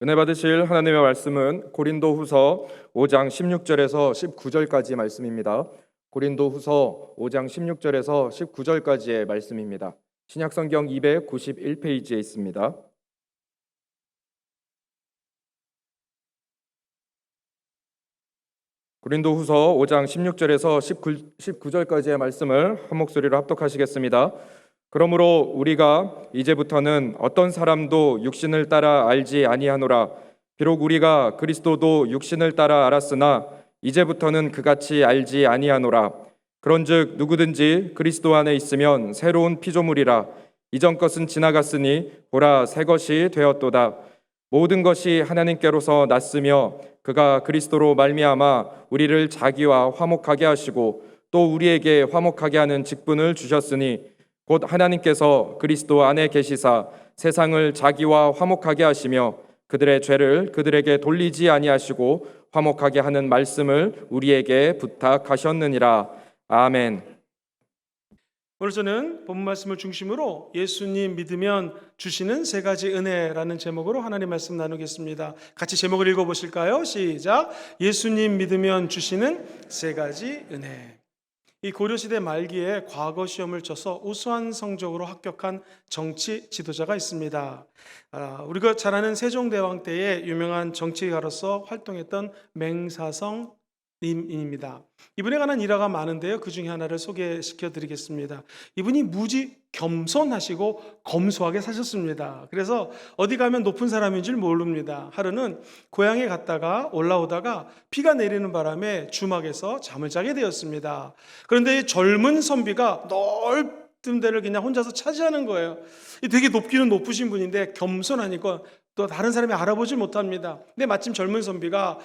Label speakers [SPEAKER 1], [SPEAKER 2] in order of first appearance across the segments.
[SPEAKER 1] 은혜 받으실 하나님의 말씀은 고린도후서 5장 16절에서 19절까지의 말씀입니다. 고린도후서 5장 16절에서 19절까지의 말씀입니다. 신약성경 291페이지에 있습니다. 고린도후서 5장 16절에서 19절까지의 말씀을 한 목소리로 합독하시겠습니다. 그러므로 우리가 이제부터는 어떤 사람도 육신을 따라 알지 아니하노라. 비록 우리가 그리스도도 육신을 따라 알았으나 이제부터는 그같이 알지 아니하노라. 그런즉 누구든지 그리스도 안에 있으면 새로운 피조물이라. 이전 것은 지나갔으니 보라 새 것이 되었도다. 모든 것이 하나님께로서 났으며 그가 그리스도로 말미암아 우리를 자기와 화목하게 하시고 또 우리에게 화목하게 하는 직분을 주셨으니 곧 하나님께서 그리스도 안에 계시사 세상을 자기와 화목하게 하시며 그들의 죄를 그들에게 돌리지 아니하시고 화목하게 하는 말씀을 우리에게 부탁하셨느니라. 아멘.
[SPEAKER 2] 오늘 저는 본문 말씀을 중심으로 예수님 믿으면 주시는 세 가지 은혜라는 제목으로 하나님 말씀 나누겠습니다. 같이 제목을 읽어보실까요? 시작. 예수님 믿으면 주시는 세 가지 은혜. 이 고려시대 말기에 과거 시험을 쳐서 우수한 성적으로 합격한 정치 지도자가 있습니다. 우리가 잘 아는 세종대왕 때에 유명한 정치가로서 활동했던 맹사성 님입니다. 이분에 관한 일화가 많은데요, 그 중에 하나를 소개시켜 드리겠습니다. 이분이 무지 겸손하시고 검소하게 사셨습니다. 그래서 어디 가면 높은 사람인 줄 모릅니다. 하루는 고향에 갔다가 올라오다가 비가 내리는 바람에 주막에서 잠을 자게 되었습니다. 그런데 젊은 선비가 넓은 데를 그냥 혼자서 차지하는 거예요. 되게 높기는 높으신 분인데 겸손하니까 또 다른 사람이 알아보지 못합니다. 근데 마침 젊은 선비가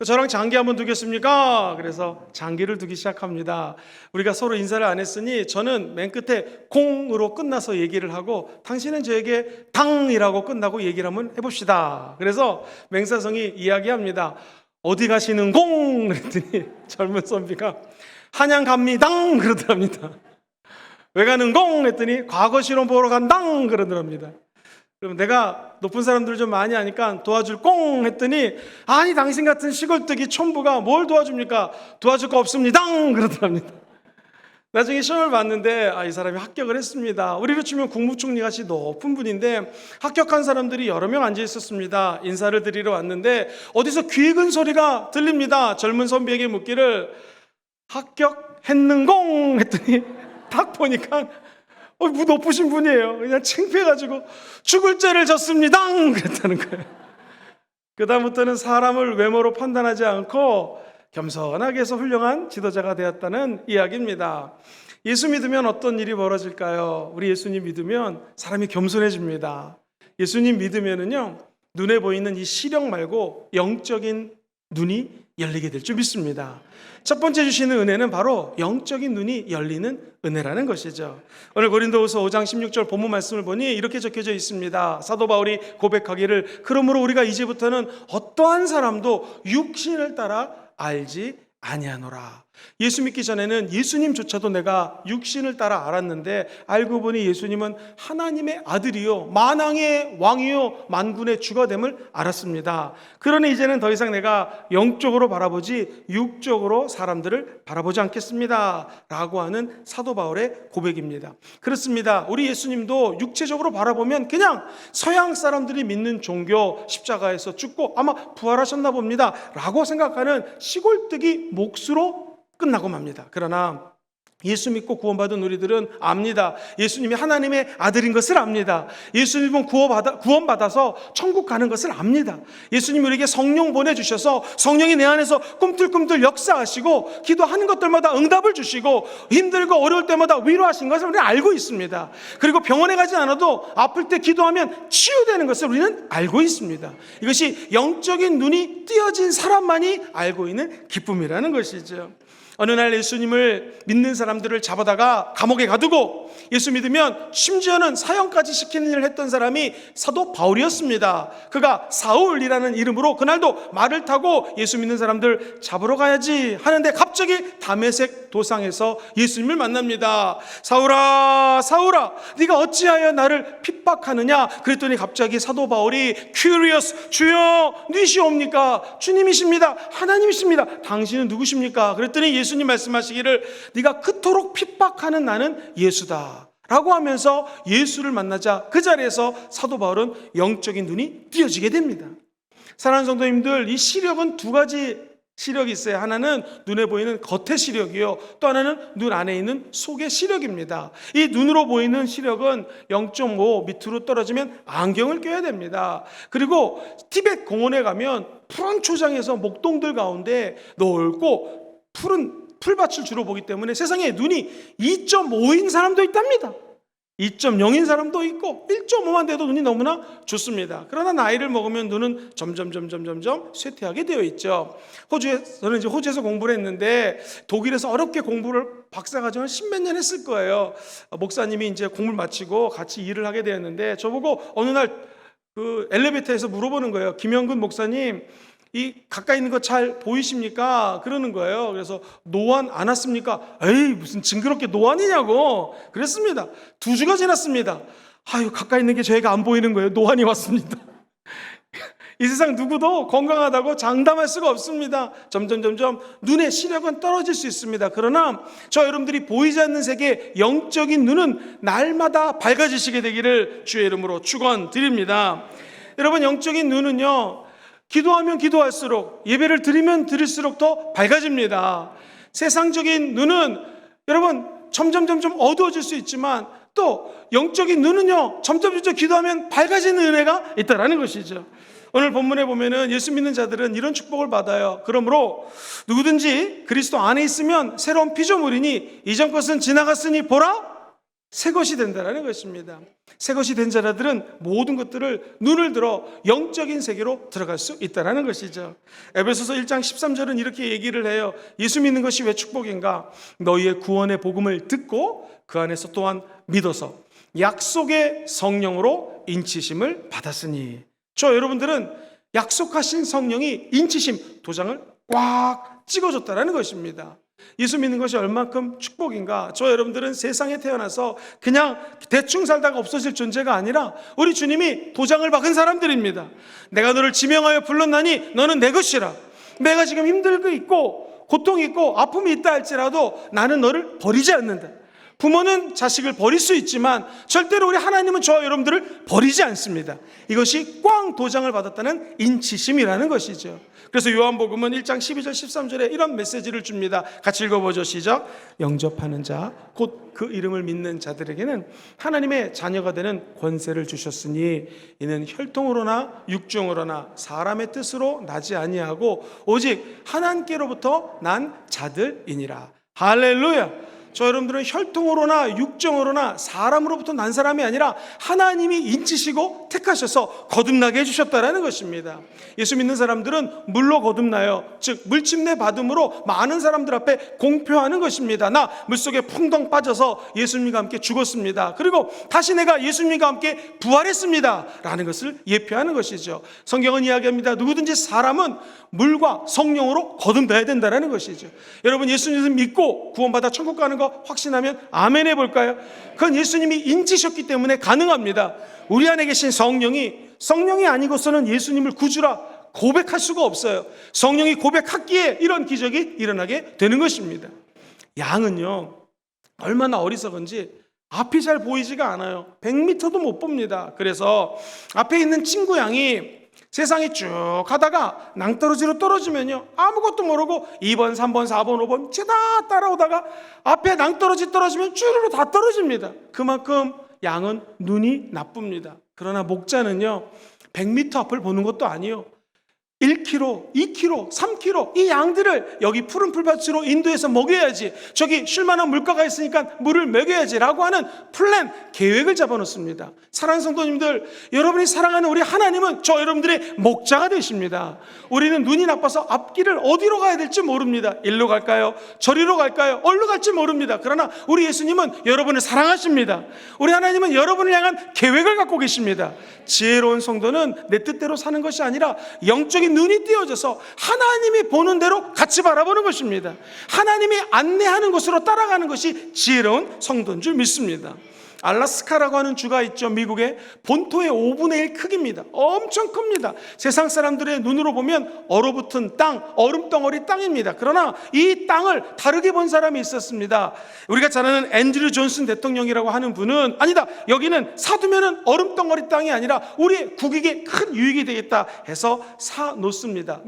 [SPEAKER 2] 저랑 장기 한번 두겠습니까? 그래서 장기를 두기 시작합니다. 우리가 서로 인사를 안 했으니 저는 맨 끝에 공으로 끝나서 얘기를 하고 당신은 저에게 당이라고 끝나고 얘기를 한번 해봅시다. 그래서 맹사성이 이야기합니다. 어디 가시는 공? 그랬더니 젊은 선비가 한양 갑니다. 그러더랍니다. 왜 가는 공? 했더니 과거 실험 보러 간당 그러더랍니다. 그럼 내가 높은 사람들 좀 많이 아니까 도와줄 꽁 했더니 아니 당신 같은 시골뜨기 촌부가 뭘 도와줍니까? 도와줄 거 없습니다 그러더랍니다. 나중에 시험을 봤는데 이 사람이 합격을 했습니다. 우리로 치면 국무총리 같이 높은 분인데 합격한 사람들이 여러 명 앉아 있었습니다. 인사를 드리러 왔는데 어디서 귀 익은 소리가 들립니다. 젊은 선비에게 묻기를 합격했는공 했더니 딱 보니까 높으신 분이에요. 그냥 창피해가지고 죽을 죄를 졌습니다 그랬다는 거예요. 그 다음부터는 사람을 외모로 판단하지 않고 겸손하게 해서 훌륭한 지도자가 되었다는 이야기입니다. 예수 믿으면 어떤 일이 벌어질까요? 우리 예수님 믿으면 사람이 겸손해집니다. 예수님 믿으면은요, 눈에 보이는 이 시력 말고 영적인 눈이 열리게 될 줄 믿습니다. 첫 번째 주시는 은혜는 바로 영적인 눈이 열리는 은혜라는 것이죠. 오늘 고린도후서 5장 16절 본문 말씀을 보니 이렇게 적혀져 있습니다. 사도 바울이 고백하기를 그러므로 우리가 이제부터는 어떠한 사람도 육신을 따라 알지 아니하노라. 예수 믿기 전에는 예수님조차도 내가 육신을 따라 알았는데 알고 보니 예수님은 하나님의 아들이요 만왕의 왕이요 만군의 주가 됨을 알았습니다. 그러니 이제는 더 이상 내가 영적으로 바라보지 육적으로 사람들을 바라보지 않겠습니다 라고 하는 사도 바울의 고백입니다. 그렇습니다. 우리 예수님도 육체적으로 바라보면 그냥 서양 사람들이 믿는 종교 십자가에서 죽고 아마 부활하셨나 봅니다 라고 생각하는 시골뜨기 몫으로 끝나고 맙니다. 그러나 예수 믿고 구원받은 우리들은 압니다. 예수님이 하나님의 아들인 것을 압니다. 예수님은 구원받아서 천국 가는 것을 압니다. 예수님이 우리에게 성령 보내주셔서 성령이 내 안에서 꿈틀꿈틀 역사하시고 기도하는 것들마다 응답을 주시고 힘들고 어려울 때마다 위로하신 것을 우리는 알고 있습니다. 그리고 병원에 가지 않아도 아플 때 기도하면 치유되는 것을 우리는 알고 있습니다. 이것이 영적인 눈이 띄어진 사람만이 알고 있는 기쁨이라는 것이죠. 어느 날 예수님을 믿는 사람들을 잡아다가 감옥에 가두고 예수 믿으면 심지어는 사형까지 시키는 일을 했던 사람이 사도 바울이었습니다. 그가 사울이라는 이름으로 그날도 말을 타고 예수 믿는 사람들 잡으러 가야지 하는데 갑자기 다메섹 도상에서 예수님을 만납니다. 사울아 사울아 네가 어찌하여 나를 핍박하느냐. 그랬더니 갑자기 사도 바울이 Curious, 주여 누구시옵니까? 주님이십니다. 하나님이십니다. 당신은 누구십니까? 그랬더니 예수님 말씀하시기를 네가 그토록 핍박하는 나는 예수다 라고 하면서 예수를 만나자 그 자리에서 사도 바울은 영적인 눈이 띄어지게 됩니다. 사랑하는 성도님들, 이 시력은 두 가지 시력이 있어요. 하나는 눈에 보이는 겉의 시력이요, 또 하나는 눈 안에 있는 속의 시력입니다. 이 눈으로 보이는 시력은 0.5 밑으로 떨어지면 안경을 껴야 됩니다. 그리고 티베트 공원에 가면 푸른 초장에서 목동들 가운데 넓고 푸른 풀밭을 주로 보기 때문에 세상에 눈이 2.5인 사람도 있답니다. 2.0인 사람도 있고 1.5만 돼도 눈이 너무나 좋습니다. 그러나 나이를 먹으면 눈은 점점 쇠퇴하게 되어 있죠. 저는 이제 호주에서 공부를 했는데 독일에서 어렵게 공부를 박사과정을 10몇 년 했을 거예요. 목사님이 이제 공부를 마치고 같이 일을 하게 되었는데 저보고 어느 날 그 엘리베이터에서 물어보는 거예요. 김영근 목사님, 이 가까이 있는 거 잘 보이십니까? 그러는 거예요. 그래서 노안 안 왔습니까? 에이 무슨 징그럽게 노안이냐고 그랬습니다. 2주가 지났습니다. 아유 가까이 있는 게 저희가 안 보이는 거예요. 노안이 왔습니다. 이 세상 누구도 건강하다고 장담할 수가 없습니다. 점점 눈의 시력은 떨어질 수 있습니다. 그러나 저 여러분들이 보이지 않는 세계 영적인 눈은 날마다 밝아지시게 되기를 주의 이름으로 축원드립니다. 여러분, 영적인 눈은요, 기도하면 기도할수록, 예배를 드리면 드릴수록 더 밝아집니다. 세상적인 눈은 여러분 점점 어두워질 수 있지만 또 영적인 눈은요 점점 기도하면 밝아지는 은혜가 있다라는 것이죠. 오늘 본문에 보면은 예수 믿는 자들은 이런 축복을 받아요. 그러므로 누구든지 그리스도 안에 있으면 새로운 피조물이니 이전 것은 지나갔으니 보라 새 것이 된다라는 것입니다. 새 것이 된 자들은 모든 것들을 눈을 들어 영적인 세계로 들어갈 수 있다라는 것이죠. 에베소서 1장 13절은 이렇게 얘기를 해요. 예수 믿는 것이 왜 축복인가? 너희의 구원의 복음을 듣고 그 안에서 또한 믿어서 약속의 성령으로 인치심을 받았으니. 저 여러분들은 약속하신 성령이 인치심 도장을 꽉 찍어줬다라는 것입니다. 예수 믿는 것이 얼만큼 축복인가? 저 여러분들은 세상에 태어나서 그냥 대충 살다가 없어질 존재가 아니라 우리 주님이 도장을 박은 사람들입니다. 내가 너를 지명하여 불렀나니 너는 내 것이라. 내가 지금 힘들고 있고 고통이 있고 아픔이 있다 할지라도 나는 너를 버리지 않는다. 부모는 자식을 버릴 수 있지만 절대로 우리 하나님은 저 여러분들을 버리지 않습니다. 이것이 꽝 도장을 받았다는 인치심이라는 것이죠. 그래서 요한복음은 1장 12절 13절에 이런 메시지를 줍니다. 같이 읽어보죠. 시작. 영접하는 자 곧 그 이름을 믿는 자들에게는 하나님의 자녀가 되는 권세를 주셨으니 이는 혈통으로나 육종으로나 사람의 뜻으로 나지 아니하고 오직 하나님께로부터 난 자들이니라. 할렐루야. 저 여러분들은 혈통으로나 육정으로나 사람으로부터 난 사람이 아니라 하나님이 인치시고 택하셔서 거듭나게 해주셨다라는 것입니다. 예수 믿는 사람들은 물로 거듭나요. 즉 물침내 받음으로 많은 사람들 앞에 공표하는 것입니다. 나 물속에 풍덩 빠져서 예수님과 함께 죽었습니다. 그리고 다시 내가 예수님과 함께 부활했습니다 라는 것을 예표하는 것이죠. 성경은 이야기합니다. 누구든지 사람은 물과 성령으로 거듭나야 된다는 것이죠. 여러분, 예수님을 믿고 구원받아 천국 가는 거 확신하면 아멘 해볼까요? 그건 예수님이 인치셨기 때문에 가능합니다. 우리 안에 계신 성령이 아니고서는 예수님을 구주라 고백할 수가 없어요. 성령이 고백하기에 이런 기적이 일어나게 되는 것입니다. 양은요 얼마나 어리석은지 앞이 잘 보이지가 않아요. 100m도 못 봅니다. 그래서 앞에 있는 친구 양이 세상에 쭉 가다가 낭떠러지로 떨어지면요 아무것도 모르고 2번, 3번, 4번, 5번 다 따라오다가 앞에 낭떠러지 떨어지면 쭈르르 다 떨어집니다. 그만큼 양은 눈이 나쁩니다. 그러나 목자는요 100m 앞을 보는 것도 아니에요. 1kg, 2kg, 3kg 이 양들을 여기 푸른 풀밭으로 인도해서 먹여야지, 저기 쉴만한 물가가 있으니까 물을 먹여야지 라고 하는 플랜, 계획을 잡아놓습니다. 사랑하는 성도님들, 여러분이 사랑하는 우리 하나님은 저 여러분들의 목자가 되십니다. 우리는 눈이 나빠서 앞길을 어디로 가야 될지 모릅니다. 일로 갈까요? 저리로 갈까요? 어디로 갈지 모릅니다. 그러나 우리 예수님은 여러분을 사랑하십니다. 우리 하나님은 여러분을 향한 계획을 갖고 계십니다. 지혜로운 성도는 내 뜻대로 사는 것이 아니라 영적인 눈이 띄어져서 하나님이 보는 대로 같이 바라보는 것입니다. 하나님이 안내하는 곳으로 따라가는 것이 지혜로운 성도인 줄 믿습니다. 알라스카라고 하는 주가 있죠. 미국의 본토의 5분의 1 크기입니다. 엄청 큽니다. 세상 사람들의 눈으로 보면 얼어붙은 땅, 얼음덩어리 땅입니다. 그러나 이 땅을 다르게 본 사람이 있었습니다. 우리가 잘 아는 앤드류 존슨 대통령이라고 하는 분은, 아니다, 여기는 사두면은 얼음덩어리 땅이 아니라 우리의 국익에 큰 유익이 되겠다 해서 사놓습니다.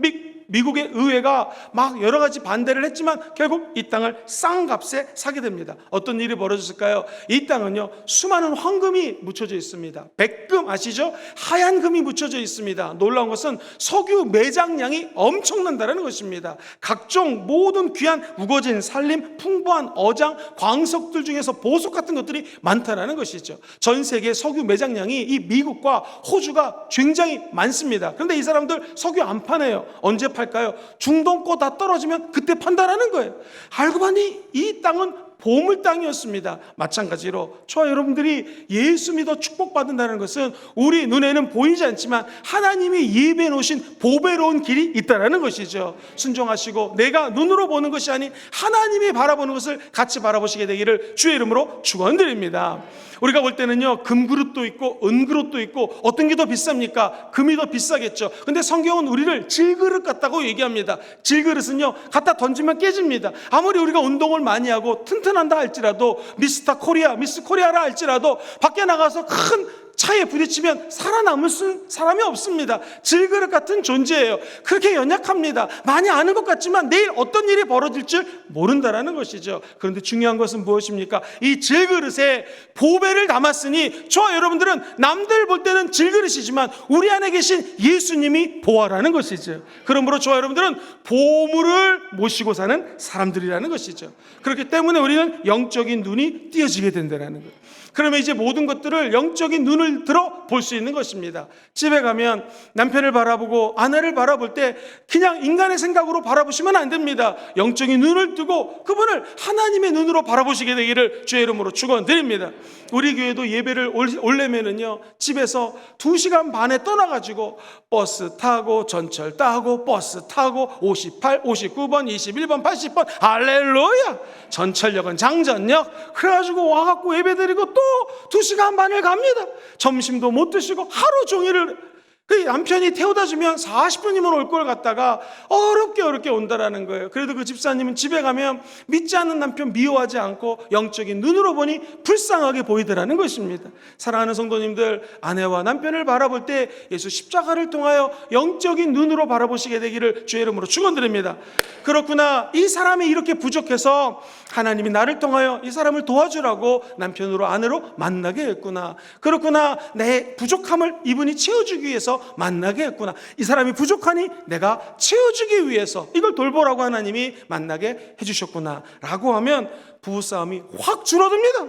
[SPEAKER 2] 미국의 의회가 막 여러 가지 반대를 했지만 결국 이 땅을 싼 값에 사게 됩니다. 어떤 일이 벌어졌을까요? 이 땅은요, 수많은 황금이 묻혀져 있습니다. 백금 아시죠? 하얀 금이 묻혀져 있습니다. 놀라운 것은 석유 매장량이 엄청난다는 것입니다. 각종 모든 귀한 우거진 산림, 풍부한 어장, 광석들 중에서 보석 같은 것들이 많다라는 것이죠. 전 세계 석유 매장량이 이 미국과 호주가 굉장히 많습니다. 그런데 이 사람들 석유 안 파네요. 언제 팔까요? 중동 거 다 떨어지면 그때 판다라는 거예요. 알고 보니 이 땅은 보물 땅이었습니다. 마찬가지로 저와 여러분들이 예수 믿어 축복받는다는 것은 우리 눈에는 보이지 않지만 하나님이 예비해 놓으신 보배로운 길이 있다는 것이죠. 순종하시고 내가 눈으로 보는 것이 아닌 하나님이 바라보는 것을 같이 바라보시게 되기를 주의 이름으로 축원드립니다. 우리가 볼 때는요, 금그릇도 있고 은그릇도 있고 어떤 게 더 비쌉니까? 금이 더 비싸겠죠. 근데 성경은 우리를 질그릇 같다고 얘기합니다. 질그릇은요, 갖다 던지면 깨집니다. 아무리 우리가 운동을 많이 하고 튼튼한다 할지라도, 미스터 코리아, 미스 코리아라 할지라도 밖에 나가서 큰 차에 부딪히면 살아남을 사람이 없습니다. 질그릇 같은 존재예요. 그렇게 연약합니다. 많이 아는 것 같지만 내일 어떤 일이 벌어질 줄 모른다라는 것이죠. 그런데 중요한 것은 무엇입니까? 이 질그릇에 보배를 담았으니 저와 여러분들은 남들 볼 때는 질그릇이지만 우리 안에 계신 예수님이 보화라는 것이죠. 그러므로 저와 여러분들은 보물을 모시고 사는 사람들이라는 것이죠. 그렇기 때문에 우리는 영적인 눈이 띄어지게 된다는 거예요. 그러면 이제 모든 것들을 영적인 눈을 들어 볼 수 있는 것입니다. 집에 가면 남편을 바라보고 아내를 바라볼 때 그냥 인간의 생각으로 바라보시면 안 됩니다. 영적인 눈을 뜨고 그분을 하나님의 눈으로 바라보시게 되기를 주의 이름으로 축원드립니다. 우리 교회도 예배를 올려면은요, 집에서 2시간 반에 떠나가지고 버스 타고 전철 타고 버스 타고 58, 59번, 21번, 80번 할렐루야! 전철역은 장전역 그래가지고 와갖고 예배드리고 또 2시간 반을 갑니다. 점심도 못 드시고 하루 종일을 그 남편이 태워다 주면 40분이면 올 걸 갖다가 어렵게 온다라는 거예요. 그래도 그 집사님은 집에 가면 믿지 않는 남편 미워하지 않고 영적인 눈으로 보니 불쌍하게 보이더라는 것입니다. 사랑하는 성도님들, 아내와 남편을 바라볼 때 예수 십자가를 통하여 영적인 눈으로 바라보시게 되기를 주의 이름으로 축원드립니다. 그렇구나, 이 사람이 이렇게 부족해서 하나님이 나를 통하여 이 사람을 도와주라고 남편으로 아내로 만나게 했구나. 그렇구나, 내 부족함을 이분이 채워주기 위해서 만나게 했구나. 이 사람이 부족하니 내가 채워주기 위해서 이걸 돌보라고 하나님이 만나게 해주셨구나 라고 하면 부부싸움이 확 줄어듭니다.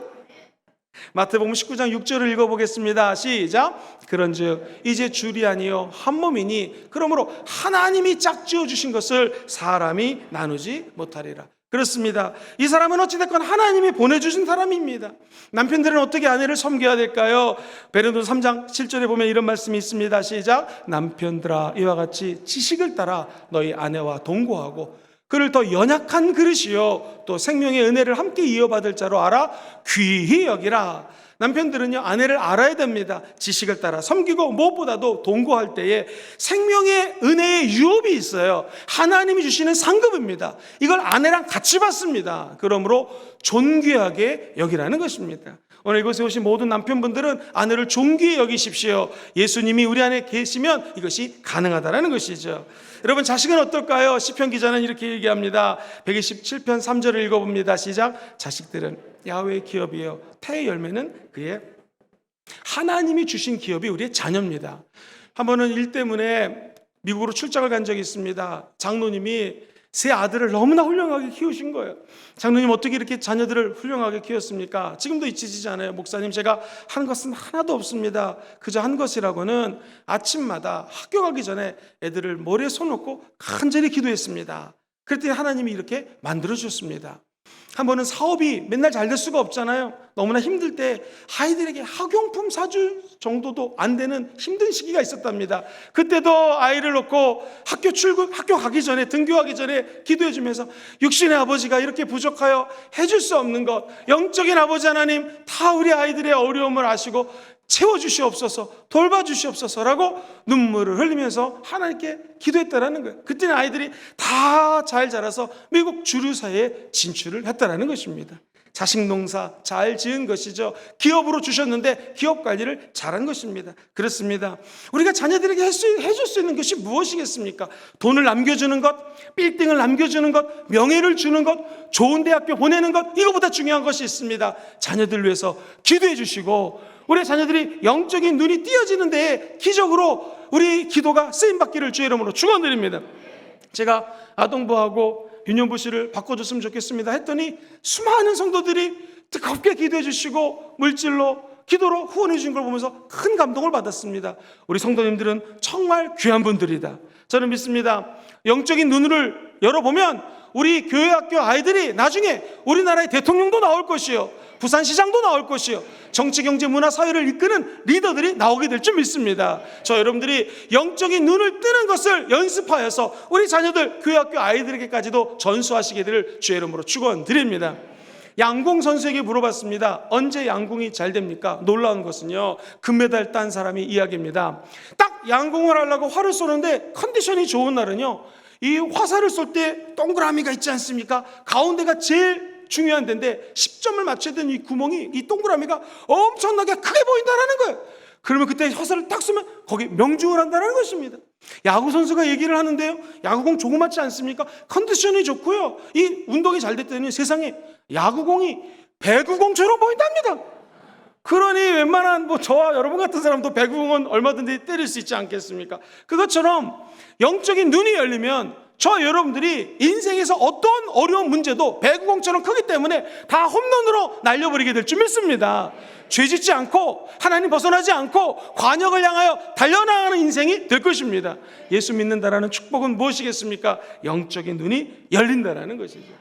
[SPEAKER 2] 마태복음 19장 6절을 읽어보겠습니다. 시작. 그런즉 이제 줄이 아니요 한 몸이니 그러므로 하나님이 짝지어 주신 것을 사람이 나누지 못하리라. 그렇습니다. 이 사람은 어찌됐건 하나님이 보내주신 사람입니다. 남편들은 어떻게 아내를 섬겨야 될까요? 베드로전서 3장 7절에 보면 이런 말씀이 있습니다. 시작. 남편들아, 이와 같이 지식을 따라 너희 아내와 동거하고 그를 더 연약한 그릇이요 또 생명의 은혜를 함께 이어받을 자로 알아 귀히 여기라. 남편들은요, 아내를 알아야 됩니다. 지식을 따라 섬기고 무엇보다도 동거할 때에 생명의 은혜의 유업이 있어요. 하나님이 주시는 상급입니다. 이걸 아내랑 같이 받습니다. 그러므로 존귀하게 여기라는 것입니다. 오늘 이곳에 오신 모든 남편분들은 아내를 존귀히 여기십시오. 예수님이 우리 안에 계시면 이것이 가능하다는 것이죠. 여러분, 자식은 어떨까요? 시편 기자는 이렇게 얘기합니다. 127편 3절을 읽어봅니다. 시작. 자식들은 야훼의 기업이에요. 태의 열매는 그의 하나님이 주신 기업이 우리의 자녀입니다. 한 번은 일 때문에 미국으로 출장을 간 적이 있습니다. 장로님이 세 아들을 너무나 훌륭하게 키우신 거예요. 장로님 어떻게 이렇게 자녀들을 훌륭하게 키웠습니까? 지금도 잊히지 않아요. 목사님, 제가 한 것은 하나도 없습니다. 그저 한 것이라고는 아침마다 학교 가기 전에 애들을 머리에 손 놓고 간절히 기도했습니다. 그랬더니 하나님이 이렇게 만들어 주셨습니다. 한 번은 사업이 맨날 잘 될 수가 없잖아요. 너무나 힘들 때 아이들에게 학용품 사줄 정도도 안 되는 힘든 시기가 있었답니다. 그때도 아이를 놓고 학교 가기 전에, 등교하기 전에 기도해 주면서 육신의 아버지가 이렇게 부족하여 해줄 수 없는 것, 영적인 아버지 하나님 다 우리 아이들의 어려움을 아시고 채워주시옵소서, 돌봐주시옵소서라고 눈물을 흘리면서 하나님께 기도했다라는 거예요. 그때는 아이들이 다 잘 자라서 미국 주류사회에 진출을 했다라는 것입니다. 자식 농사 잘 지은 것이죠. 기업으로 주셨는데 기업 관리를 잘한 것입니다. 그렇습니다. 우리가 자녀들에게 해줄 수 있는 것이 무엇이겠습니까? 돈을 남겨주는 것, 빌딩을 남겨주는 것, 명예를 주는 것, 좋은 대학교 보내는 것, 이거보다 중요한 것이 있습니다. 자녀들 위해서 기도해 주시고 우리 자녀들이 영적인 눈이 띄어지는 데에 기적으로 우리 기도가 쓰임받기를 주의 이름으로 축원드립니다. 제가 아동부하고 유년부실을 바꿔줬으면 좋겠습니다 했더니 수많은 성도들이 뜨겁게 기도해 주시고 물질로 기도로 후원해 주신 걸 보면서 큰 감동을 받았습니다. 우리 성도님들은 정말 귀한 분들이다. 저는 믿습니다. 영적인 눈을 열어보면 우리 교회학교 아이들이 나중에 우리나라의 대통령도 나올 것이요, 부산시장도 나올 것이요, 정치, 경제, 문화, 사회를 이끄는 리더들이 나오게 될 줄 믿습니다. 저 여러분들이 영적인 눈을 뜨는 것을 연습하여서 우리 자녀들, 교회학교 아이들에게까지도 전수하시게 될 주의 이름으로 축원드립니다. 양궁 선수에게 물어봤습니다. 언제 양궁이 잘 됩니까? 놀라운 것은요, 금메달 딴 사람이 이야기입니다. 딱 양궁을 하려고 활을 쏘는데 컨디션이 좋은 날은요, 이 화살을 쏠 때 동그라미가 있지 않습니까? 가운데가 제일 중요한 데인데 10점을 맞춰야 되는 이 구멍이, 이 동그라미가 엄청나게 크게 보인다는 거예요. 그러면 그때 화살을 딱 쏘면 거기 명중을 한다는 것입니다. 야구 선수가 얘기를 하는데요, 야구공 조그맣지 않습니까? 컨디션이 좋고요, 이 운동이 잘 됐더니 세상에 야구공이 배구공처럼 보인답니다. 그러니 웬만한 저와 여러분 같은 사람도 배구공은 얼마든지 때릴 수 있지 않겠습니까? 그것처럼 영적인 눈이 열리면 저 여러분들이 인생에서 어떤 어려운 문제도 배구공처럼 크기 때문에 다 홈런으로 날려버리게 될 줄 믿습니다. 죄짓지 않고 하나님 벗어나지 않고 관역을 향하여 달려나가는 인생이 될 것입니다. 예수 믿는다라는 축복은 무엇이겠습니까? 영적인 눈이 열린다라는 것이죠.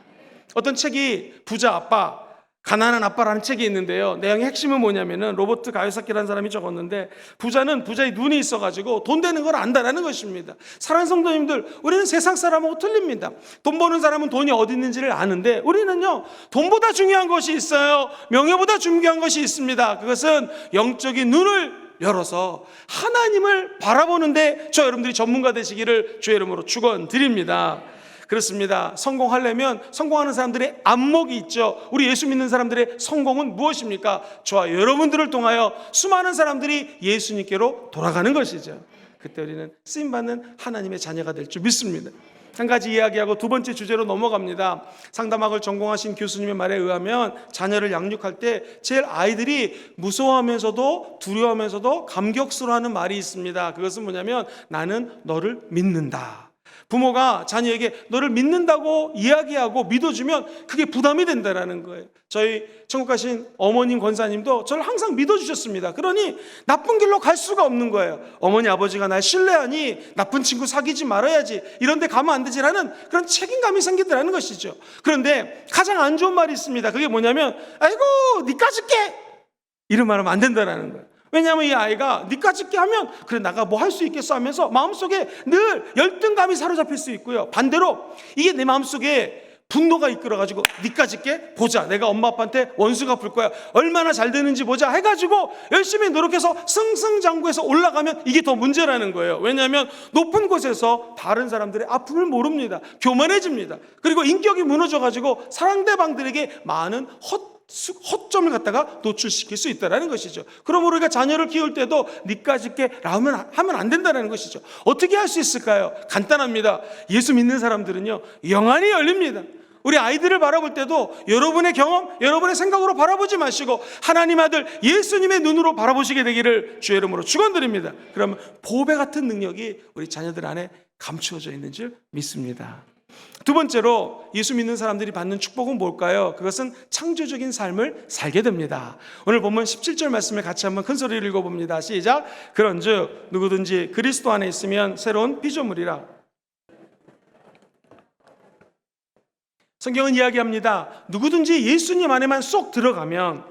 [SPEAKER 2] 어떤 책이 부자 아빠, 가난한 아빠라는 책이 있는데요, 내용의 핵심은 뭐냐면은 로버트 가요사키라는 사람이 적었는데, 부자는 부자의 눈이 있어가지고 돈 되는 걸 안다라는 것입니다. 사랑하는 성도님들, 우리는 세상 사람하고 틀립니다. 돈 버는 사람은 돈이 어디 있는지를 아는데, 우리는요, 돈보다 중요한 것이 있어요. 명예보다 중요한 것이 있습니다. 그것은 영적인 눈을 열어서 하나님을 바라보는데 저 여러분들이 전문가 되시기를 주의 이름으로 축원드립니다. 그렇습니다. 성공하려면 성공하는 사람들의 안목이 있죠. 우리 예수 믿는 사람들의 성공은 무엇입니까? 저와 여러분들을 통하여 수많은 사람들이 예수님께로 돌아가는 것이죠. 그때 우리는 쓰임받는 하나님의 자녀가 될 줄 믿습니다. 한 가지 이야기하고 두 번째 주제로 넘어갑니다. 상담학을 전공하신 교수님의 말에 의하면 자녀를 양육할 때 제일 아이들이 무서워하면서도 두려워하면서도 감격스러워하는 말이 있습니다. 그것은 뭐냐면 나는 너를 믿는다. 부모가 자녀에게 너를 믿는다고 이야기하고 믿어주면 그게 부담이 된다는 거예요. 저희 천국 가신 어머님 권사님도 저를 항상 믿어주셨습니다. 그러니 나쁜 길로 갈 수가 없는 거예요. 어머니 아버지가 날 신뢰하니 나쁜 친구 사귀지 말아야지, 이런 데 가면 안 되지라는 그런 책임감이 생기더라는 것이죠. 그런데 가장 안 좋은 말이 있습니다. 그게 뭐냐면 아이고 니까짓 게, 이런 말 하면 안 된다는 거예요. 왜냐하면 이 아이가 니까짓게 하면 그래 나가 뭐 할 수 있겠어 하면서 마음속에 늘 열등감이 사로잡힐 수 있고요, 반대로 이게 내 마음속에 분노가 이끌어가지고 니까짓게 보자, 내가 엄마 아빠한테 원수 갚을 거야, 얼마나 잘 되는지 보자 해가지고 열심히 노력해서 승승장구해서 올라가면 이게 더 문제라는 거예요. 왜냐하면 높은 곳에서 다른 사람들의 아픔을 모릅니다. 교만해집니다. 그리고 인격이 무너져가지고 상대방들에게 많은 허점을 갖다가 노출시킬 수 있다는 것이죠. 그러므로 우리가 자녀를 키울 때도 니까짓게 하면 안 된다는 것이죠. 어떻게 할 수 있을까요? 간단합니다. 예수 믿는 사람들은요, 영안이 열립니다. 우리 아이들을 바라볼 때도 여러분의 경험, 여러분의 생각으로 바라보지 마시고 하나님 아들 예수님의 눈으로 바라보시게 되기를 주의 이름으로 축원드립니다. 그러면 보배 같은 능력이 우리 자녀들 안에 감추어져 있는 줄 믿습니다. 두 번째로 예수 믿는 사람들이 받는 축복은 뭘까요? 그것은 창조적인 삶을 살게 됩니다. 오늘 본문 17절 말씀을 같이 한번 큰 소리를 읽어봅니다. 시작. 그런즉 누구든지 그리스도 안에 있으면 새로운 피조물이라. 성경은 이야기합니다. 누구든지 예수님 안에만 쏙 들어가면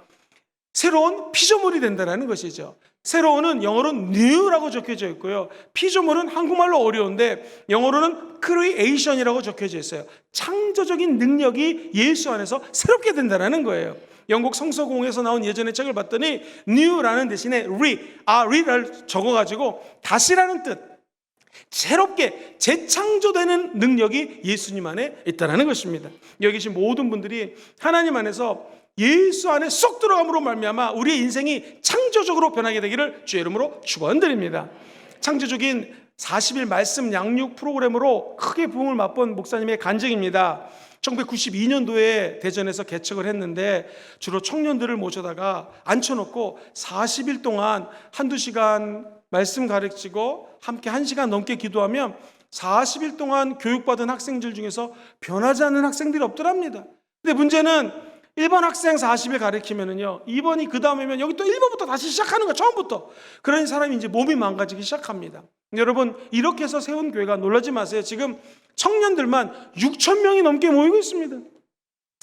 [SPEAKER 2] 새로운 피조물이 된다는 것이죠. 새로운은 영어로는 new라고 적혀져 있고요. 피조물은 한국말로 어려운데 영어로는 creation이라고 적혀져 있어요. 창조적인 능력이 예수 안에서 새롭게 된다는 거예요. 영국 성서공에서 나온 예전의 책을 봤더니 new라는 대신에 re를 적어가지고 다시라는 뜻, 새롭게 재창조되는 능력이 예수님 안에 있다는 것입니다. 여기 계신 모든 분들이 하나님 안에서 예수 안에 쏙 들어감으로 말미암아 우리의 인생이 창조적으로 변하게 되기를 주의 이름으로 축원드립니다. 창조적인 40일 말씀 양육 프로그램으로 크게 부흥을 맛본 목사님의 간증입니다. 1992년도에 대전에서 개척을 했는데 주로 청년들을 모셔다가 앉혀놓고 40일 동안 한두 시간 말씀 가르치고 함께 1시간 넘게 기도하면 40일 동안 교육받은 학생들 중에서 변하지 않는 학생들이 없더랍니다. 근데 문제는 1번 학생 40일 가르치면은요, 2번이 그 다음이면 여기 또 1번부터 다시 시작하는 거야, 처음부터. 그런 사람이 이제 몸이 망가지기 시작합니다. 여러분, 이렇게 해서 세운 교회가 놀라지 마세요. 지금 청년들만 6천 명이 넘게 모이고 있습니다.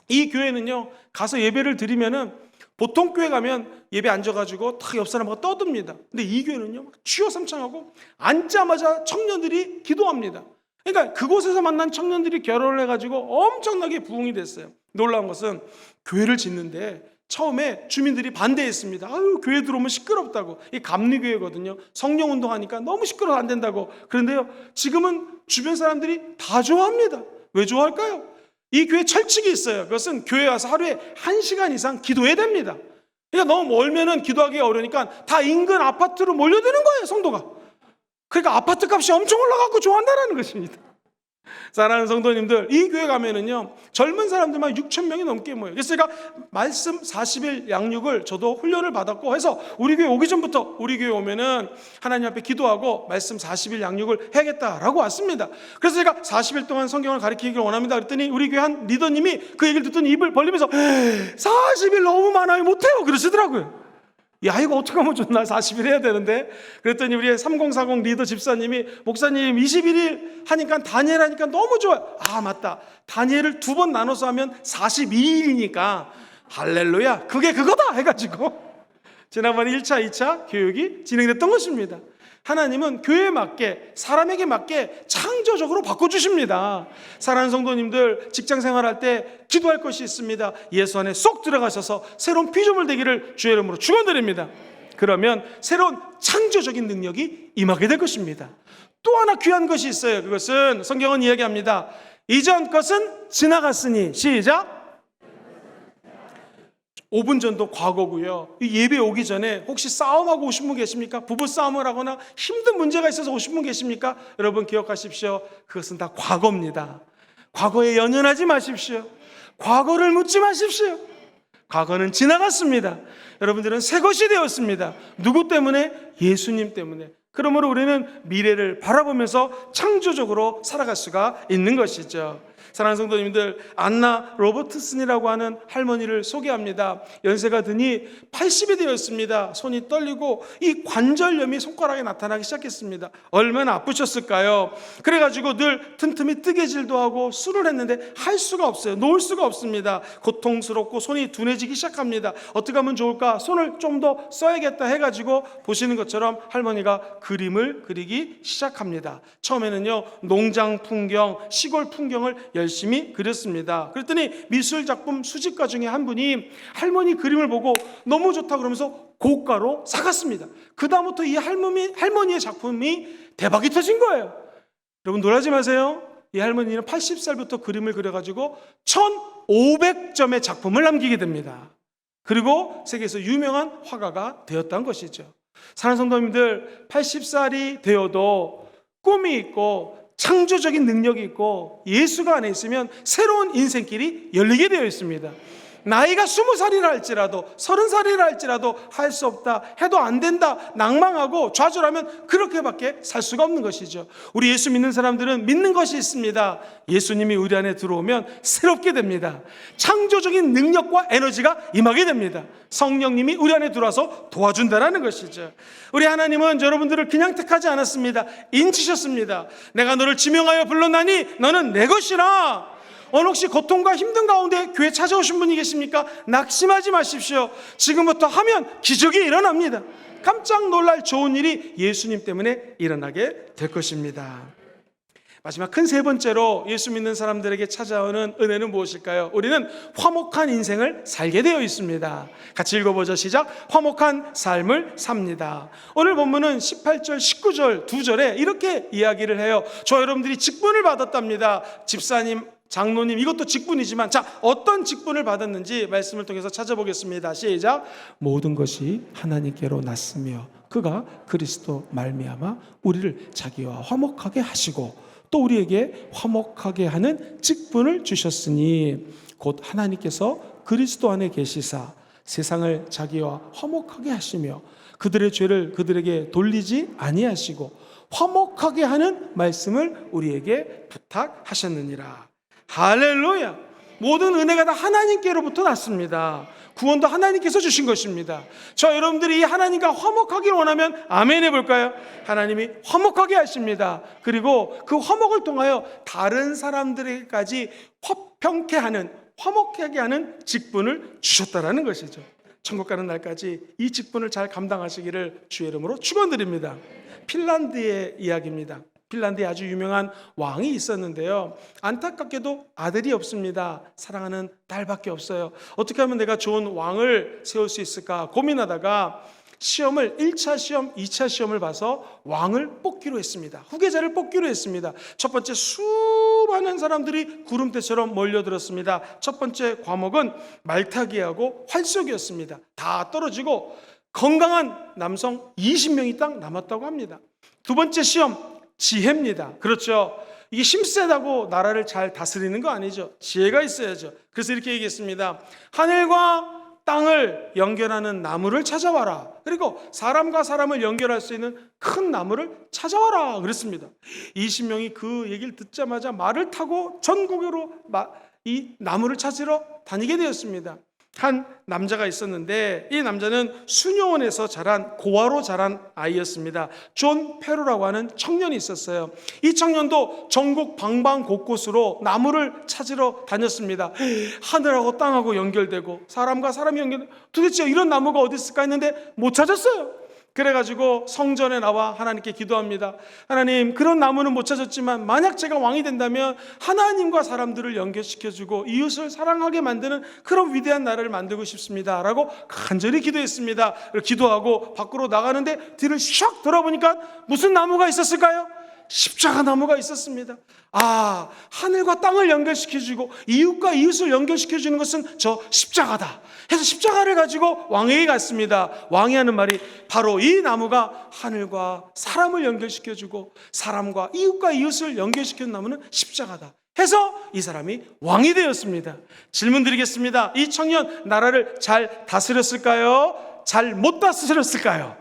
[SPEAKER 2] 이 교회는요, 가서 예배를 드리면은 보통 교회 가면 예배 앉아가지고 탁 옆 사람하고 떠듭니다. 근데 이 교회는요, 취호삼창하고 앉자마자 청년들이 기도합니다. 그러니까 그곳에서 만난 청년들이 결혼을 해가지고 엄청나게 부흥이 됐어요. 놀라운 것은 교회를 짓는데 처음에 주민들이 반대했습니다. 아유, 교회 들어오면 시끄럽다고. 이 감리교회거든요. 성령운동하니까 너무 시끄러워 안 된다고. 그런데요, 지금은 주변 사람들이 다 좋아합니다. 왜 좋아할까요? 이 교회 철칙이 있어요. 그것은 교회 와서 하루에 1시간 이상 기도해야 됩니다. 그러니까 너무 멀면은 기도하기가 어려우니까 다 인근 아파트로 몰려드는 거예요, 성도가. 그러니까 아파트 값이 엄청 올라가고 좋아한다는 것입니다. 사랑하는 성도님들, 이 교회 가면은요, 젊은 사람들만 6천 명이 넘게 모여요. 그래서 제가 말씀 40일 양육을 저도 훈련을 받았고 해서 우리 교회 오기 전부터 우리 교회 오면은 하나님 앞에 기도하고 말씀 40일 양육을 해야겠다라고 왔습니다. 그래서 제가 40일 동안 성경을 가르치기를 원합니다. 그랬더니 우리 교회 한 리더님이 그 얘기를 듣더니 입을 벌리면서 40일 너무 많아요, 못해요 그러시더라고요. 야, 이거 어떡하면 좋나, 40일 해야 되는데. 그랬더니 우리 3040 리더 집사님이 목사님 21일 하니까 다니엘 하니까 너무 좋아요. 아, 맞다, 다니엘을 2번 나눠서 하면 42일이니까 할렐루야, 그게 그거다 해가지고 지난번에 1차 2차 교육이 진행됐던 것입니다. 하나님은 교회에 맞게, 사람에게 맞게 창조적으로 바꿔주십니다. 사랑하는 성도님들, 직장 생활할 때 기도할 것이 있습니다. 예수 안에 쏙 들어가셔서 새로운 피조물 되기를 주의 이름으로 축원드립니다. 그러면 새로운 창조적인 능력이 임하게 될 것입니다. 또 하나 귀한 것이 있어요. 그것은 성경은 이야기합니다. 이전 것은 지나갔으니, 시작. 5분 전도 과거고요. 이 예배 오기 전에 혹시 싸움하고 오신 분 계십니까? 부부 싸움을 하거나 힘든 문제가 있어서 오신 분 계십니까? 여러분 기억하십시오. 그것은 다 과거입니다. 과거에 연연하지 마십시오. 과거를 묻지 마십시오. 과거는 지나갔습니다. 여러분들은 새 것이 되었습니다. 누구 때문에? 예수님 때문에. 그러므로 우리는 미래를 바라보면서 창조적으로 살아갈 수가 있는 것이죠. 사랑하는 성도님들, 안나 로버트슨이라고 하는 할머니를 소개합니다. 연세가 드니 80이 되었습니다. 손이 떨리고 이 관절염이 손가락에 나타나기 시작했습니다. 얼마나 아프셨을까요? 그래가지고 늘 틈틈이 뜨개질도 하고 술을 했는데 할 수가 없어요. 놓을 수가 없습니다. 고통스럽고 손이 둔해지기 시작합니다. 어떻게 하면 좋을까? 손을 좀 더 써야겠다 해가지고 보시는 것처럼 할머니가 그림을 그리기 시작합니다. 처음에는요, 농장 풍경, 시골 풍경을 열심히 그렸습니다. 그랬더니 미술 작품 수집가 중에 한 분이 할머니 그림을 보고 너무 좋다 그러면서 고가로 사갔습니다. 그 다음부터 이 할머니의 작품이 대박이 터진 거예요. 여러분 놀라지 마세요. 이 할머니는 80살부터 그림을 그려가지고 1500점의 작품을 남기게 됩니다. 그리고 세계에서 유명한 화가가 되었다는 것이죠. 사랑하는 성도님들, 80살이 되어도 꿈이 있고 창조적인 능력이 있고 예수가 안에 있으면 새로운 인생길이 열리게 되어 있습니다. 나이가 20살이라 할지라도 30살이라 할지라도 할 수 없다, 해도 안 된다, 낭망하고 좌절하면 그렇게밖에 살 수가 없는 것이죠. 우리 예수 믿는 사람들은 믿는 것이 있습니다. 예수님이 우리 안에 들어오면 새롭게 됩니다. 창조적인 능력과 에너지가 임하게 됩니다. 성령님이 우리 안에 들어와서 도와준다라는 것이죠. 우리 하나님은 여러분들을 그냥 택하지 않았습니다. 인치셨습니다. 내가 너를 지명하여 불렀나니 너는 내 것이라. 오늘 혹시 고통과 힘든 가운데 교회 찾아오신 분이 계십니까? 낙심하지 마십시오. 지금부터 하면 기적이 일어납니다. 깜짝 놀랄 좋은 일이 예수님 때문에 일어나게 될 것입니다. 마지막 큰 세 번째로 예수 믿는 사람들에게 찾아오는 은혜는 무엇일까요? 우리는 화목한 인생을 살게 되어 있습니다. 같이 읽어보죠. 시작. 화목한 삶을 삽니다. 오늘 본문은 18절, 19절 두 절에 이렇게 이야기를 해요. 저 여러분들이 직분을 받았답니다. 집사님, 장로님, 이것도 직분이지만 자, 어떤 직분을 받았는지 말씀을 통해서 찾아보겠습니다. 시작. 모든 것이 하나님께로 났으며 그가 그리스도 말미암아 우리를 자기와 화목하게 하시고 또 우리에게 화목하게 하는 직분을 주셨으니 곧 하나님께서 그리스도 안에 계시사 세상을 자기와 화목하게 하시며 그들의 죄를 그들에게 돌리지 아니하시고 화목하게 하는 말씀을 우리에게 부탁하셨느니라. 할렐루야. 모든 은혜가 다 하나님께로부터 났습니다. 구원도 하나님께서 주신 것입니다. 저 여러분들이 이 하나님과 화목하기를 원하면 아멘 해볼까요? 하나님이 화목하게 하십니다. 그리고 그 화목을 통하여 다른 사람들에게까지 화평케 하는, 화목하게 하는 직분을 주셨다라는 것이죠. 천국 가는 날까지 이 직분을 잘 감당하시기를 주의 이름으로 축원드립니다. 핀란드의 이야기입니다. 핀란드에 아주 유명한 왕이 있었는데요. 안타깝게도 아들이 없습니다. 사랑하는 딸밖에 없어요. 어떻게 하면 내가 좋은 왕을 세울 수 있을까 고민하다가 시험을 1차 시험, 2차 시험을 봐서 왕을 뽑기로 했습니다. 후계자를 뽑기로 했습니다. 첫 번째 수많은 사람들이 구름대처럼 몰려들었습니다. 첫 번째 과목은 말타기하고 활쏘기였습니다. 다 떨어지고 건강한 남성 20명이 딱 남았다고 합니다. 두 번째 시험 지혜입니다. 그렇죠. 이게 힘세다고 나라를 잘 다스리는 거 아니죠. 지혜가 있어야죠. 그래서 이렇게 얘기했습니다. 하늘과 땅을 연결하는 나무를 찾아와라. 그리고 사람과 사람을 연결할 수 있는 큰 나무를 찾아와라. 그랬습니다. 20명이 그 얘기를 듣자마자 말을 타고 전국으로 이 나무를 찾으러 다니게 되었습니다. 한 남자가 있었는데 이 남자는 수녀원에서 자란 고아로 자란 아이였습니다. 존 페로라고 하는 청년이 있었어요. 이 청년도 전국 방방 곳곳으로 나무를 찾으러 다녔습니다. 하늘하고 땅하고 연결되고 사람과 사람이 연결되고 도대체 이런 나무가 어디 있을까 했는데 못 찾았어요. 그래가지고 성전에 나와 하나님께 기도합니다. 하나님, 그런 나무는 못 찾았지만 만약 제가 왕이 된다면 하나님과 사람들을 연결시켜주고 이웃을 사랑하게 만드는 그런 위대한 나라를 만들고 싶습니다 라고 간절히 기도했습니다. 기도하고 밖으로 나가는데 뒤를 샥 돌아보니까 무슨 나무가 있었을까요? 십자가 나무가 있었습니다. 아, 하늘과 땅을 연결시켜주고 이웃과 이웃을 연결시켜주는 것은 저 십자가다 해서 십자가를 가지고 왕에게 갔습니다. 왕이 하는 말이 바로 이 나무가 하늘과 사람을 연결시켜주고 사람과 이웃과 이웃을 연결시키는 나무는 십자가다 해서 이 사람이 왕이 되었습니다. 질문 드리겠습니다. 이 청년 나라를 잘 다스렸을까요? 잘 못 다스렸을까요?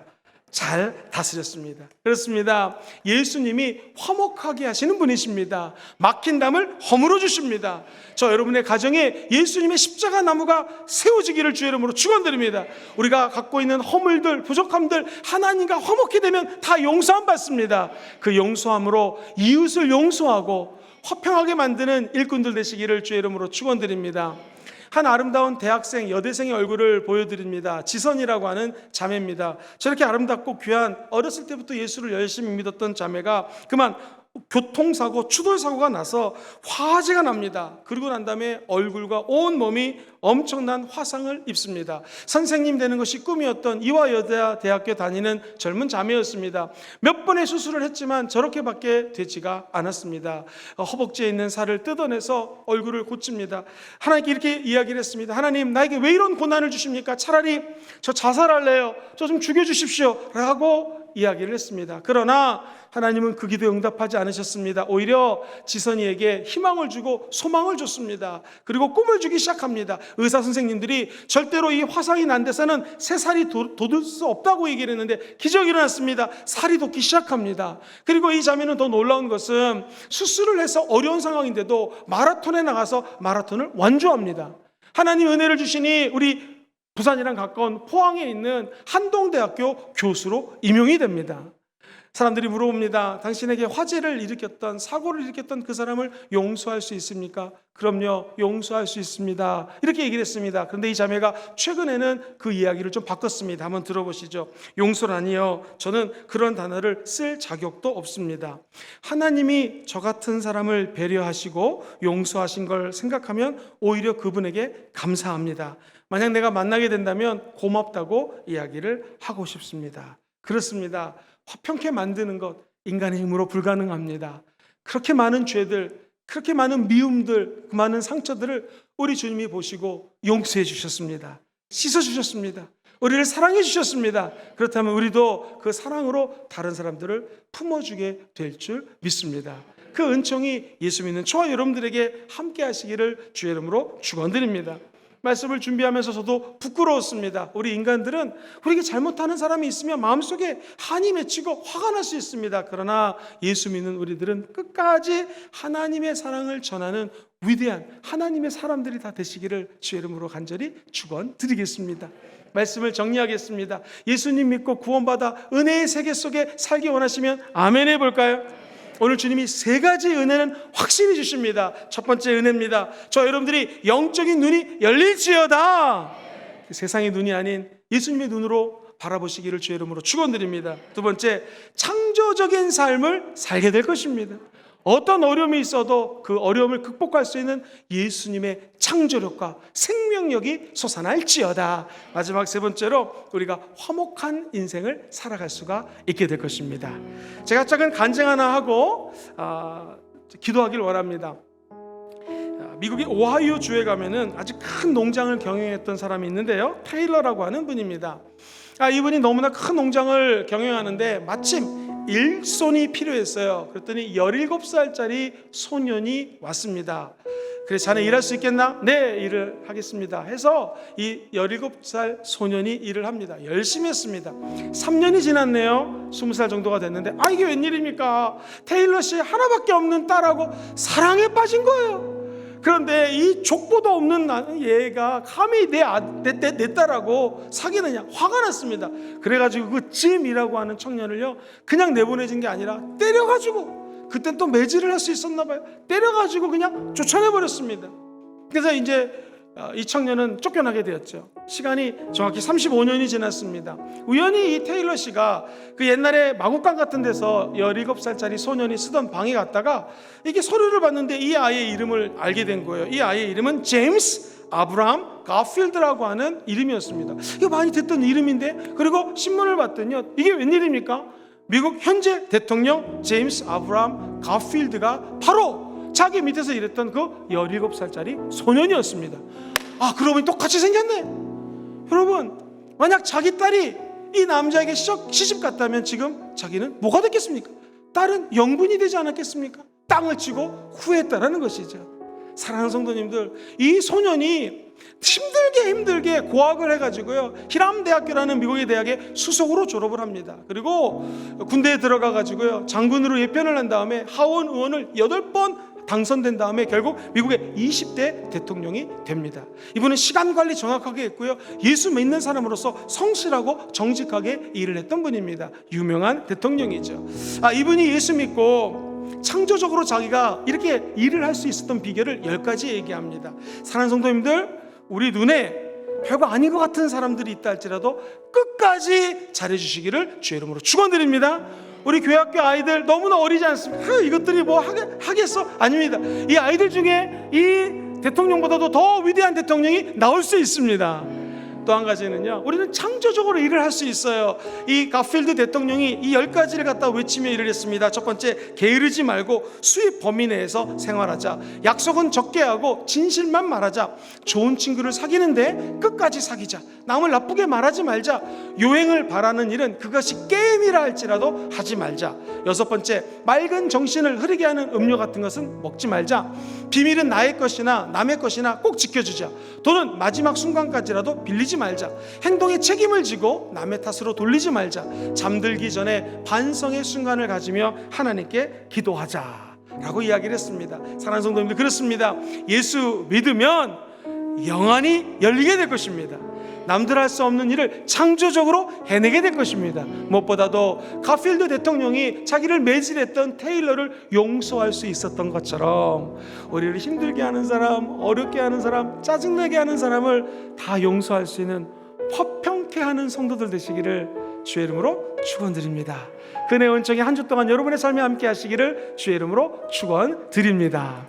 [SPEAKER 2] 잘 다스렸습니다. 그렇습니다. 예수님이 화목하게 하시는 분이십니다. 막힌 담을 허물어 주십니다. 저 여러분의 가정에 예수님의 십자가 나무가 세워지기를 주의 이름으로 축원드립니다. 우리가 갖고 있는 허물들, 부족함들 하나님과 화목히 되면 다 용서함 받습니다. 그 용서함으로 이웃을 용서하고 화평하게 만드는 일꾼들 되시기를 주의 이름으로 축원드립니다. 한 아름다운 대학생, 여대생의 얼굴을 보여드립니다. 지선이라고 하는 자매입니다. 저렇게 아름답고 귀한 어렸을 때부터 예수를 열심히 믿었던 자매가 그만 교통사고, 추돌사고가 나서 화재가 납니다. 그리고 난 다음에 얼굴과 온 몸이 엄청난 화상을 입습니다. 선생님 되는 것이 꿈이었던 이화여대 대학교 다니는 젊은 자매였습니다. 몇 번의 수술을 했지만 저렇게밖에 되지가 않았습니다. 허벅지에 있는 살을 뜯어내서 얼굴을 고칩니다. 하나님께 이렇게 이야기를 했습니다. 하나님, 나에게 왜 이런 고난을 주십니까? 차라리 저 자살할래요. 저 좀 죽여주십시오 라고 이야기를 했습니다. 그러나 하나님은 그 기도에 응답하지 않으셨습니다. 오히려 지선이에게 희망을 주고 소망을 줬습니다. 그리고 꿈을 주기 시작합니다. 의사 선생님들이 절대로 이 화상이 난 데서는 새 살이 돋을 수 없다고 얘기를 했는데 기적이 일어났습니다. 살이 돋기 시작합니다. 그리고 이 자매는 더 놀라운 것은 수술을 해서 어려운 상황인데도 마라톤에 나가서 마라톤을 완주합니다. 하나님 은혜를 주시니 우리 부산이랑 가까운 포항에 있는 한동대학교 교수로 임용이 됩니다. 사람들이 물어봅니다. 당신에게 화재를 일으켰던, 사고를 일으켰던 그 사람을 용서할 수 있습니까? 그럼요, 용서할 수 있습니다. 이렇게 얘기를 했습니다. 그런데 이 자매가 최근에는 그 이야기를 좀 바꿨습니다. 한번 들어보시죠. 용서라니요, 저는 그런 단어를 쓸 자격도 없습니다. 하나님이 저 같은 사람을 배려하시고 용서하신 걸 생각하면 오히려 그분에게 감사합니다. 만약 내가 만나게 된다면 고맙다고 이야기를 하고 싶습니다. 그렇습니다. 화평케 만드는 것 인간의 힘으로 불가능합니다. 그렇게 많은 죄들, 그렇게 많은 미움들, 그 많은 상처들을 우리 주님이 보시고 용서해 주셨습니다. 씻어 주셨습니다. 우리를 사랑해 주셨습니다. 그렇다면 우리도 그 사랑으로 다른 사람들을 품어주게 될 줄 믿습니다. 그 은총이 예수 믿는 저와 여러분들에게 함께 하시기를 주의 이름으로 축원드립니다. 말씀을 준비하면서 저도 부끄러웠습니다. 우리 인간들은 우리에게 잘못하는 사람이 있으면 마음속에 한이 맺히고 화가 날 수 있습니다. 그러나 예수 믿는 우리들은 끝까지 하나님의 사랑을 전하는 위대한 하나님의 사람들이 다 되시기를 주의 이름으로 간절히 축원드리겠습니다. 말씀을 정리하겠습니다. 예수님 믿고 구원받아 은혜의 세계 속에 살기 원하시면 아멘 해볼까요? 오늘 주님이 세 가지 은혜는 확실히 주십니다. 첫 번째 은혜입니다. 저 여러분들이 영적인 눈이 열릴지어다. 세상의 눈이 아닌 예수님의 눈으로 바라보시기를 주의 이름으로 축원드립니다. 두 번째, 창조적인 삶을 살게 될 것입니다. 어떤 어려움이 있어도 그 어려움을 극복할 수 있는 예수님의 창조력과 생명력이 솟아날지어다. 마지막 세 번째로 우리가 화목한 인생을 살아갈 수가 있게 될 것입니다. 제가 작은 간증 하나 하고 기도하길 원합니다. 미국의 오하이오 주에 가면은 아주 큰 농장을 경영했던 사람이 있는데요, 테일러라고 하는 분입니다. 이분이 너무나 큰 농장을 경영하는데 마침 일손이 필요했어요. 그랬더니 17살짜리 소년이 왔습니다. 그래, 자네 일할 수 있겠나? 네, 일을 하겠습니다 해서 이 17살 소년이 일을 합니다. 열심히 했습니다. 3년이 지났네요. 20살 정도가 됐는데 이게 웬일입니까? 테일러 씨 하나밖에 없는 딸하고 사랑에 빠진 거예요. 그런데 이 족보도 없는 얘가 감히 내 딸하고 사귀느냐, 화가 났습니다. 그래가지고 그 짐이라고 하는 청년을요, 그냥 내보내진 게 아니라 때려가지고, 그땐 또 매질을 할 수 있었나 봐요. 때려가지고 그냥 쫓아내버렸습니다. 그래서 이제 이 청년은 쫓겨나게 되었죠. 시간이 정확히 35년이 지났습니다. 우연히 이 테일러 씨가 그 옛날에 마구간 같은 데서 17살짜리 소년이 쓰던 방에 갔다가 이게 서류를 봤는데 이 아이의 이름을 알게 된 거예요. 이 아이의 이름은 제임스 아브라함 가필드라고 하는 이름이었습니다. 이거 많이 듣던 이름인데, 그리고 신문을 봤더니요, 이게 웬일입니까? 미국 현재 대통령 제임스 아브라함 가필드가 바로 자기 밑에서 일했던 그 17살짜리 소년이었습니다. 그러고 보니 똑같이 생겼네. 여러분, 만약 자기 딸이 이 남자에게 시집 갔다면 지금 자기는 뭐가 됐겠습니까? 딸은 영분이 되지 않았겠습니까? 땅을 치고 후회했다라는 것이죠. 사랑하는 성도님들, 이 소년이 힘들게 고학을 해가지고요, 히람대학교라는 미국의 대학에 수석으로 졸업을 합니다. 그리고 군대에 들어가가지고요, 장군으로 예편을 한 다음에 하원 의원을 8번 당선된 다음에 결국 미국의 20대 대통령이 됩니다. 이분은 시간 관리 정확하게 했고요, 예수 믿는 사람으로서 성실하고 정직하게 일을 했던 분입니다. 유명한 대통령이죠. 이분이 예수 믿고 창조적으로 자기가 이렇게 일을 할 수 있었던 비결을 10가지 얘기합니다. 사랑하는 성도님들, 우리 눈에 별거 아닌 것 같은 사람들이 있다 할지라도 끝까지 잘해주시기를 주의 이름으로 축원드립니다. 우리 교회학교 아이들 너무나 어리지 않습니까? 이것들이 뭐 하겠어? 아닙니다. 이 아이들 중에 이 대통령보다도 더 위대한 대통령이 나올 수 있습니다. 또 한 가지는요, 우리는 창조적으로 일을 할 수 있어요. 이 가필드 대통령이 이 10가지를 갖다 외치며 일을 했습니다. 첫 번째, 게으르지 말고 수입 범위 내에서 생활하자. 약속은 적게 하고 진실만 말하자. 좋은 친구를 사귀는데 끝까지 사귀자. 남을 나쁘게 말하지 말자. 요행을 바라는 일은 그것이 게임이라 할지라도 하지 말자. 여섯 번째, 맑은 정신을 흐리게 하는 음료 같은 것은 먹지 말자. 비밀은 나의 것이나 남의 것이나 꼭 지켜주자. 돈은 마지막 순간까지라도 빌리지 말자. 행동에 책임을 지고 남의 탓으로 돌리지 말자. 잠들기 전에 반성의 순간을 가지며 하나님께 기도하자 라고 이야기를 했습니다. 사랑하는 성도님들, 그렇습니다. 예수 믿으면 영안이 열리게 될 것입니다. 남들 할 수 없는 일을 창조적으로 해내게 될 것입니다. 무엇보다도 가필드 대통령이 자기를 매질했던 테일러를 용서할 수 있었던 것처럼 우리를 힘들게 하는 사람, 어렵게 하는 사람, 짜증나게 하는 사람을 다 용서할 수 있는 화평케 하는 성도들 되시기를 주의 이름으로 축원드립니다. 그의 은총이 한 주 동안 여러분의 삶에 함께 하시기를 주의 이름으로 축원드립니다.